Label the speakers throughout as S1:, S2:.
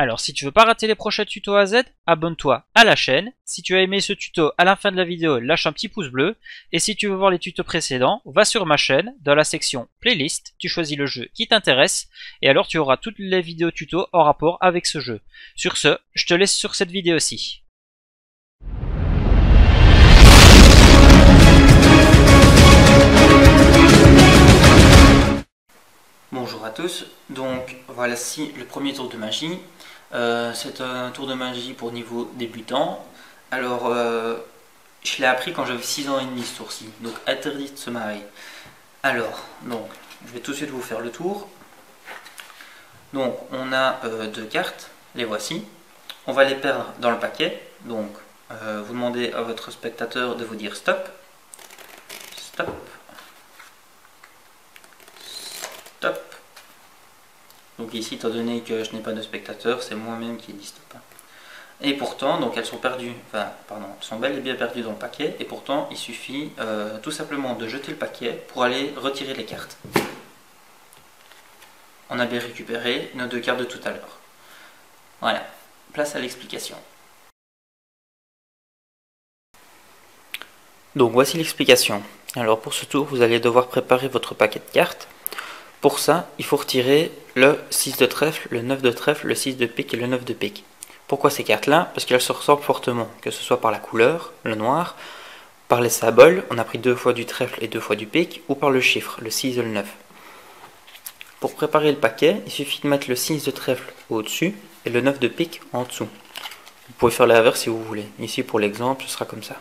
S1: Alors si tu veux pas rater les prochains tutos A à Z, abonne-toi à la chaîne. Si tu as aimé ce tuto, à la fin de la vidéo, lâche un petit pouce bleu. Et si tu veux voir les tutos précédents, va sur ma chaîne, dans la section playlist, tu choisis le jeu qui t'intéresse, et alors tu auras toutes les vidéos tutos en rapport avec ce jeu. Sur ce, je te laisse sur cette vidéo-ci.
S2: Bonjour à tous, donc voici le premier tour de magie. C'est un tour de magie pour niveau débutant. Alors, je l'ai appris quand j'avais 6 ans et demi ce tour-ci, donc interdit de se marrer. Alors, donc, je vais tout de suite vous faire le tour. Donc, on a deux cartes, les voici. On va les perdre dans le paquet, donc vous demandez à votre spectateur de vous dire stop. Stop. Stop. Donc ici, étant donné que je n'ai pas de spectateur, c'est moi-même qui dis stop. Et pourtant, donc elles sont perdues, elles sont bel et bien perdues dans le paquet, et pourtant il suffit tout simplement de jeter le paquet pour aller retirer les cartes. On a bien récupéré nos deux cartes de tout à l'heure. Voilà, place à l'explication. Donc voici l'explication. Alors pour ce tour, vous allez devoir préparer votre paquet de cartes. Pour ça, il faut retirer le 6 de trèfle, le 9 de trèfle, le 6 de pique et le 9 de pique. Pourquoi ces cartes-là? Parce qu'elles se ressemblent fortement, que ce soit par la couleur, le noir, par les symboles, on a pris 2 fois du trèfle et 2 fois du pique, ou par le chiffre, le 6 et le 9. Pour préparer le paquet, il suffit de mettre le 6 de trèfle au-dessus et le 9 de pique en dessous. Vous pouvez faire l'inverse si vous voulez. Ici, pour l'exemple, ce sera comme ça.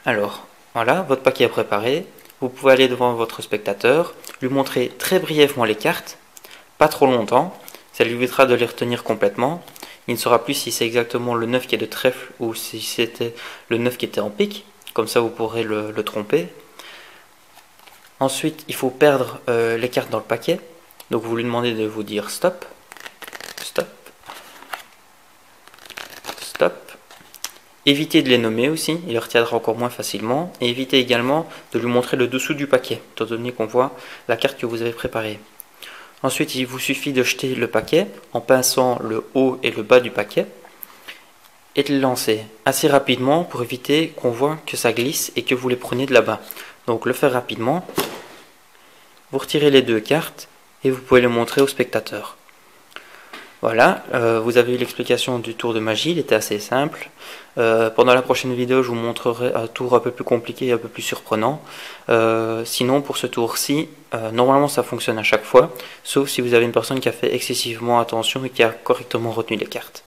S2: Alors, voilà, votre paquet est préparé. Vous pouvez aller devant votre spectateur, lui montrer très brièvement les cartes, pas trop longtemps, ça lui évitera de les retenir complètement. Il ne saura plus si c'est exactement le 9 qui est de trèfle ou si c'était le 9 qui était en pique, comme ça vous pourrez le tromper. Ensuite, il faut perdre les cartes dans le paquet, donc vous lui demandez de vous dire stop, stop, stop. Évitez de les nommer aussi, il les retiendra encore moins facilement. Et évitez également de lui montrer le dessous du paquet, étant donné qu'on voit la carte que vous avez préparée. Ensuite, il vous suffit de jeter le paquet en pinçant le haut et le bas du paquet et de le lancer assez rapidement pour éviter qu'on voit que ça glisse et que vous les preniez de là-bas. Donc le faire rapidement, vous retirez les deux cartes et vous pouvez les montrer au spectateur. Voilà, vous avez eu l'explication du tour de magie, il était assez simple. Pendant la prochaine vidéo, je vous montrerai un tour un peu plus compliqué et un peu plus surprenant. Sinon, pour ce tour-ci, normalement ça fonctionne à chaque fois, sauf si vous avez une personne qui a fait excessivement attention et qui a correctement retenu les cartes.